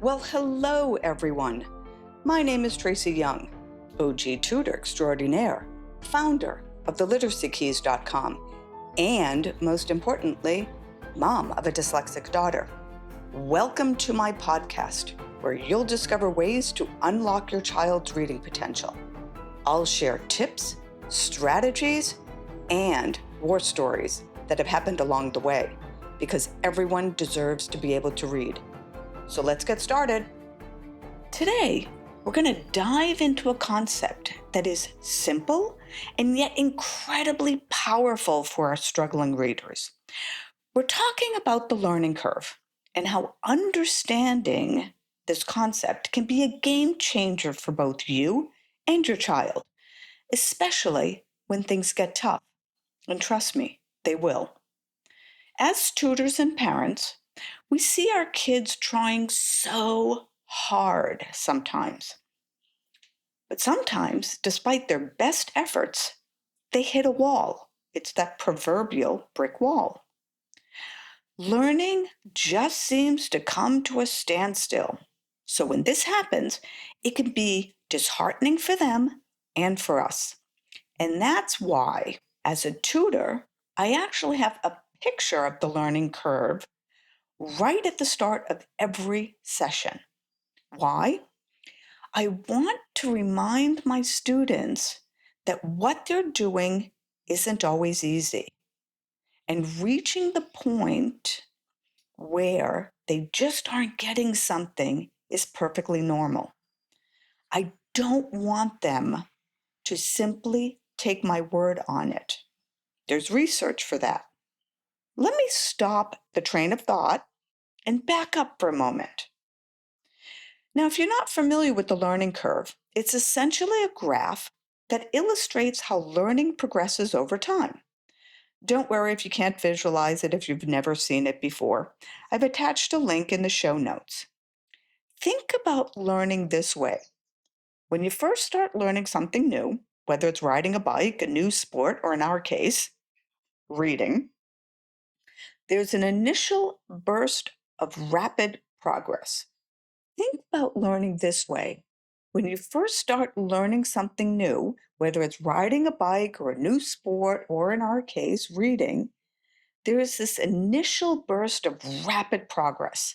Well, hello, everyone. My name is Tracy Young, OG Tutor Extraordinaire, founder of theliteracykeys.com, and most importantly, mom of a dyslexic daughter. Welcome to my podcast, where you'll discover ways to unlock your child's reading potential. I'll share tips, strategies, and war stories that have happened along the way, because everyone deserves to be able to read. So let's get started. Today, we're going to dive into a concept that is simple and yet incredibly powerful for our struggling readers. We're talking about the learning curve and how understanding this concept can be a game changer for both you and your child, especially when things get tough. And trust me, they will. As tutors and parents, we see our kids trying so hard sometimes. But sometimes, despite their best efforts, they hit a wall. It's that proverbial brick wall. Learning just seems to come to a standstill. So when this happens, it can be disheartening for them and for us. And that's why, as a tutor, I actually have a picture of the learning curve right at the start of every session. Why? I want to remind my students that what they're doing isn't always easy. And reaching the point where they just aren't getting something is perfectly normal. I don't want them to simply take my word on it. There's research for that. Let me stop the train of thought and back up for a moment. Now, if you're not familiar with the learning curve, it's essentially a graph that illustrates how learning progresses over time. Don't worry if you can't visualize it if you've never seen it before. I've attached a link in the show notes. Think about learning this way. When you first start learning something new, whether it's riding a bike, a new sport, or in our case, reading, there's an initial burst of rapid progress. Think about learning this way. When you first start learning something new, whether it's riding a bike or a new sport, or in our case, reading, there is this initial burst of rapid progress.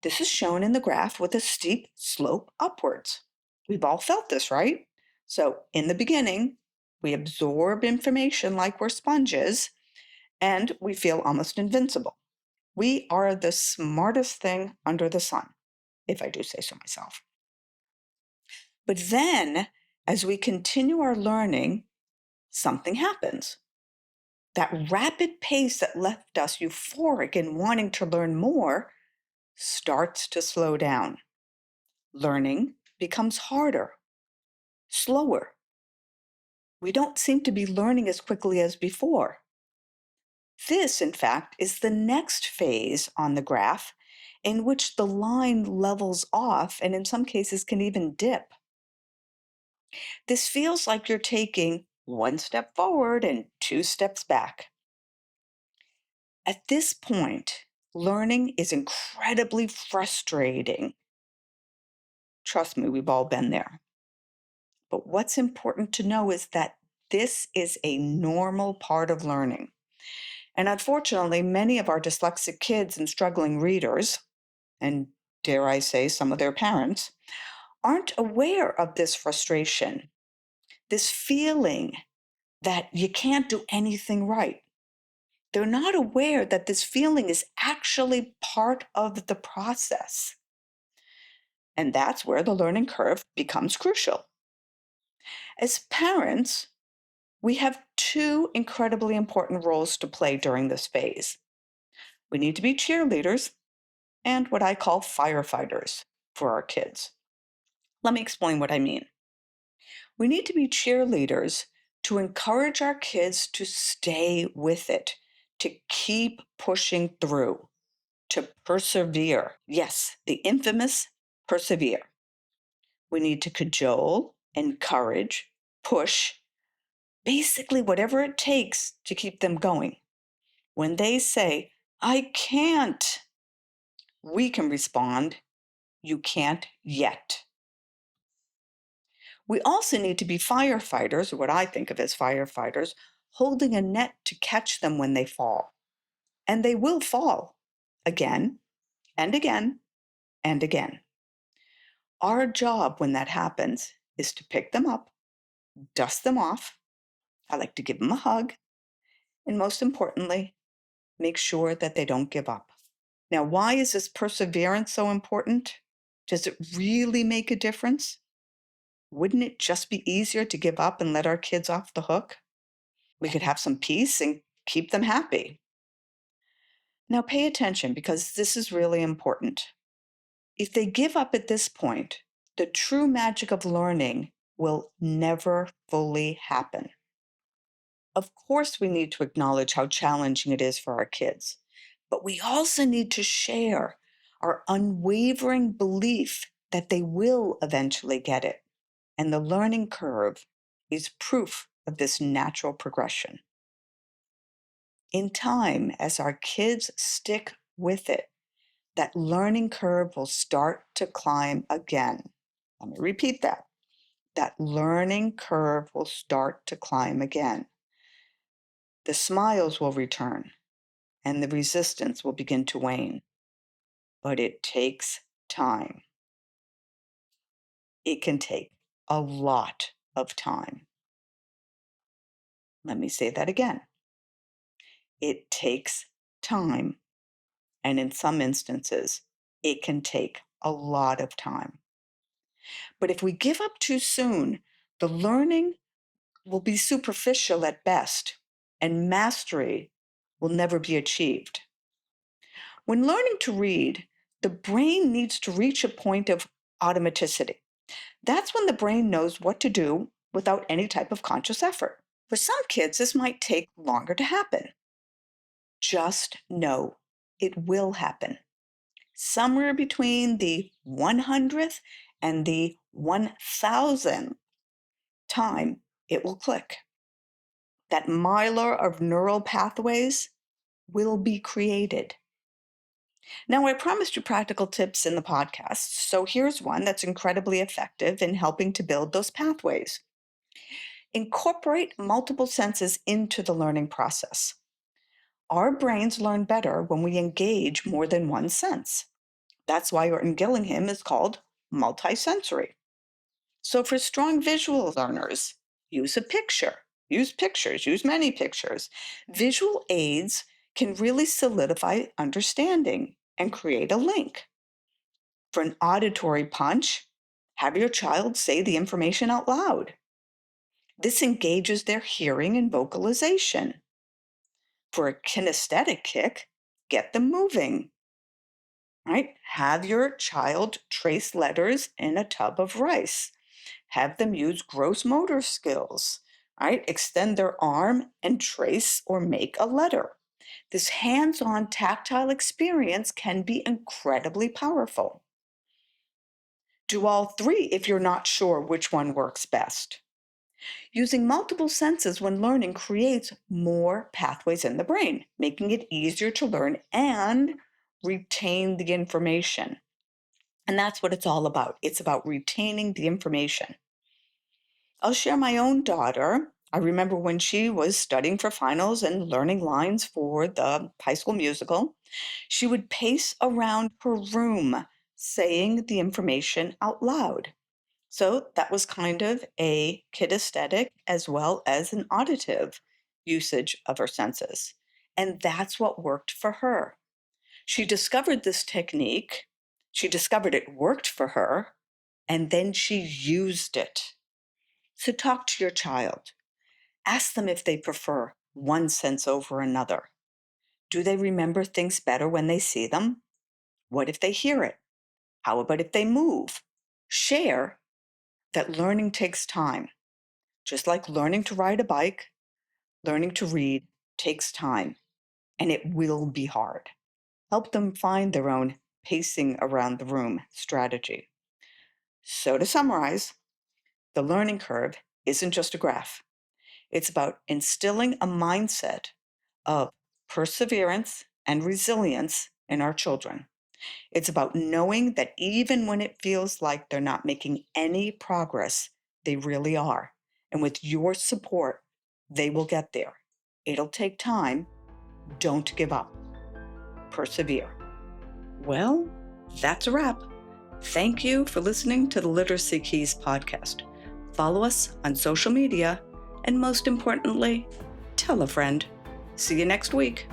This is shown in the graph with a steep slope upwards. We've all felt this, right? So in the beginning, we absorb information like we're sponges, and we feel almost invincible. We are the smartest thing under the sun, if I do say so myself. But then, as we continue our learning, something happens. That rapid pace that left us euphoric and wanting to learn more starts to slow down. Learning becomes harder, slower. We don't seem to be learning as quickly as before. This, in fact, is the next phase on the graph in which the line levels off and in some cases can even dip. This feels like you're taking one step forward and two steps back. At this point, learning is incredibly frustrating. Trust me, we've all been there. But what's important to know is that this is a normal part of learning. And unfortunately, many of our dyslexic kids and struggling readers, and dare I say some of their parents, aren't aware of this frustration, this feeling that you can't do anything right. They're not aware that this feeling is actually part of the process. And that's where the learning curve becomes crucial. As parents, we have two incredibly important roles to play during this phase. We need to be cheerleaders and what I call firefighters for our kids. Let me explain what I mean. We need to be cheerleaders to encourage our kids to stay with it, to keep pushing through, to persevere. Yes, the infamous persevere. We need to cajole, encourage, push, basically whatever it takes to keep them going. When they say, I can't, we can respond, You can't yet. We also need to be firefighters, or what I think of as firefighters, holding a net to catch them when they fall. And they will fall again and again and again. Our job when that happens is to pick them up, dust them off. I like to give them a hug. And most importantly, make sure that they don't give up. Now, why is this perseverance so important? Does it really make a difference? Wouldn't it just be easier to give up and let our kids off the hook? We could have some peace and keep them happy. Now, pay attention because this is really important. If they give up at this point, the true magic of learning will never fully happen. Of course, we need to acknowledge how challenging it is for our kids, but we also need to share our unwavering belief that they will eventually get it. And the learning curve is proof of this natural progression. In time, as our kids stick with it, that learning curve will start to climb again. Let me repeat that. That learning curve will start to climb again. The smiles will return and the resistance will begin to wane. But it takes time. It can take a lot of time. Let me say that again. It takes time. And in some instances, it can take a lot of time. But if we give up too soon, the learning will be superficial at best, and mastery will never be achieved. When learning to read, the brain needs to reach a point of automaticity. That's when the brain knows what to do without any type of conscious effort. For some kids, this might take longer to happen. Just know it will happen. Somewhere between the 100th and the 1000th time, it will click. That mylar of neural pathways will be created. Now, I promised you practical tips in the podcast, so here's one that's incredibly effective in helping to build those pathways. Incorporate multiple senses into the learning process. Our brains learn better when we engage more than one sense. That's why Orton Gillingham is called multisensory. So for strong visual learners, use a picture, use pictures, use many pictures. Visual aids can really solidify understanding and create a link. For an auditory punch, have your child say the information out loud. This engages their hearing and vocalization. For a kinesthetic kick, get them moving. Right? Have your child trace letters in a tub of rice. Have them use gross motor skills. Right? Extend their arm and trace or make a letter. This hands-on tactile experience can be incredibly powerful. Do all three if you're not sure which one works best. Using multiple senses when learning creates more pathways in the brain, making it easier to learn and retain the information. And that's what it's all about. It's about retaining the information. I'll share my own daughter. I remember when she was studying for finals and learning lines for the High School Musical, she would pace around her room saying the information out loud. So that was kind of a kinesthetic as well as an auditive usage of her senses. And that's what worked for her. She discovered this technique. She discovered it worked for her, and then she used it. So talk to your child. Ask them if they prefer one sense over another. Do they remember things better when they see them? What if they hear it? How about if they move? Share that learning takes time. Just like learning to ride a bike, learning to read takes time, and it will be hard. Help them find their own pacing around the room strategy. So to summarize, the learning curve isn't just a graph. It's about instilling a mindset of perseverance and resilience in our children. It's about knowing that even when it feels like they're not making any progress, they really are. And with your support, they will get there. It'll take time. Don't give up. Persevere. Well, that's a wrap. Thank you for listening to the Literacy Keys podcast. Follow us on social media, and most importantly, tell a friend. See you next week.